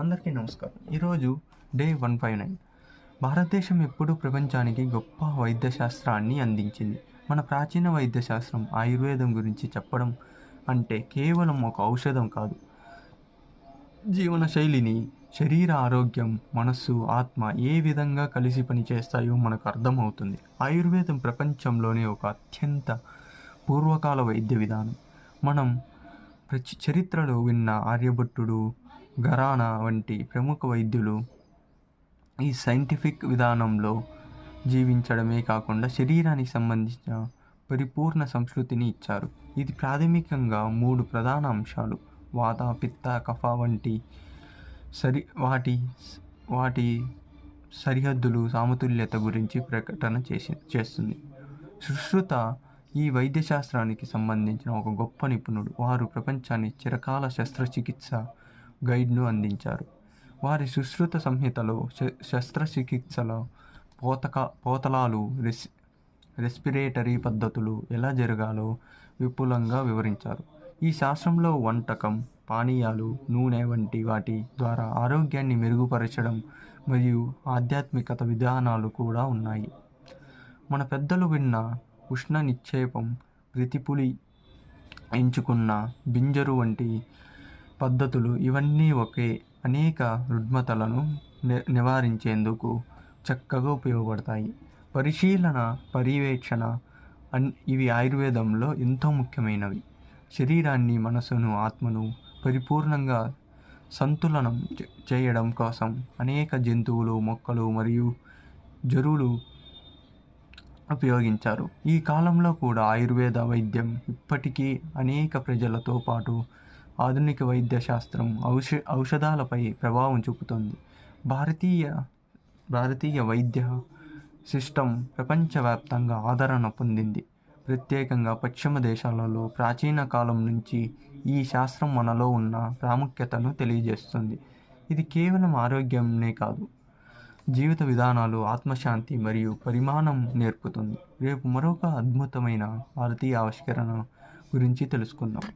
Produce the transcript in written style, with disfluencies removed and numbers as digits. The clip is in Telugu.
అందరికీ నమస్కారం. ఈరోజు డే 159. భారతదేశం ఎప్పుడూ ప్రపంచానికి గొప్ప వైద్యశాస్త్రాన్ని అందించింది. మన ప్రాచీన వైద్యశాస్త్రం ఆయుర్వేదం గురించి చెప్పడం అంటే కేవలం ఒక ఔషధం కాదు, జీవనశైలిని, శరీర ఆరోగ్యం, మనస్సు, ఆత్మ ఏ విధంగా కలిసి పనిచేస్తాయో మనకు అర్థమవుతుంది. ఆయుర్వేదం ప్రపంచంలోనే ఒక అత్యంత పూర్వకాల వైద్య విధానం. మనం చరిత్రలో విన్న ఆర్యభట్టుడు, ఘరానా వంటి ప్రముఖ వైద్యులు ఈ సైంటిఫిక్ విధానంలో జీవించడమే కాకుండా శరీరానికి సంబంధించిన పరిపూర్ణ సంస్కృతిని ఇచ్చారు. ఇది ప్రాథమికంగా 3 ప్రధాన అంశాలు: వాత, పిత్త, కఫ వంటి వాటి సరిహద్దులు, సమతుల్యత గురించి ప్రకటన చేస్తుంది. సుశ్రుత ఈ వైద్యశాస్త్రానికి సంబంధించిన ఒక గొప్ప నిపుణుడు. వారు ప్రపంచాన్ని చిరకాల శస్త్రచికిత్స గైడ్ను అందించారు. వారి సుశ్రుత సంహితలో శస్త్రచికిత్సలో పోతలాలు, రెస్పిరేటరీ పద్ధతులు ఎలా జరగాలో విపులంగా వివరించారు. ఈ శాస్త్రంలో వంటకం, పానీయాలు, నూనె వంటి వాటి ద్వారా ఆరోగ్యాన్ని మెరుగుపరచడం మరియు ఆధ్యాత్మికత విధానాలు కూడా ఉన్నాయి. మన పెద్దలు విన్న ఉష్ణ నిక్షేపం, ప్రతిపులి ఎంచుకున్న బింజరు వంటి పద్ధతులు ఇవన్నీ అనేక రుగ్మతలను నివారించేందుకు చక్కగా ఉపయోగపడతాయి. పరిశీలన, పర్యవేక్షణ ఇవి ఆయుర్వేదంలో ఎంతో ముఖ్యమైనవి. శరీరాన్ని, మనసును, ఆత్మను పరిపూర్ణంగా సంతులనం చేయడం కోసం అనేక జంతువులు, మొక్కలు మరియు జరువులు ఉపయోగించారు. ఈ కాలంలో కూడా ఆయుర్వేద వైద్యం ఇప్పటికీ అనేక ప్రజలతో పాటు ఆధునిక వైద్య శాస్త్రం, ఔషధాలపై ప్రభావం చూపుతుంది. భారతీయ వైద్య సిస్టమ్ ప్రపంచవ్యాప్తంగా ఆదరణ పొందింది. ప్రత్యేకంగా పశ్చిమ దేశాలలో ప్రాచీన కాలం నుంచి ఈ శాస్త్రం మనలో ఉన్న ప్రాముఖ్యతను తెలియజేస్తుంది. ఇది కేవలం ఆరోగ్యంనే కాదు, జీవిత విధానాలు, ఆత్మశాంతి మరియు పరిమాణం నేర్పుతుంది. రేపు మరొక అద్భుతమైన భారతీయ ఆవిష్కరణ గురించి తెలుసుకుందాం.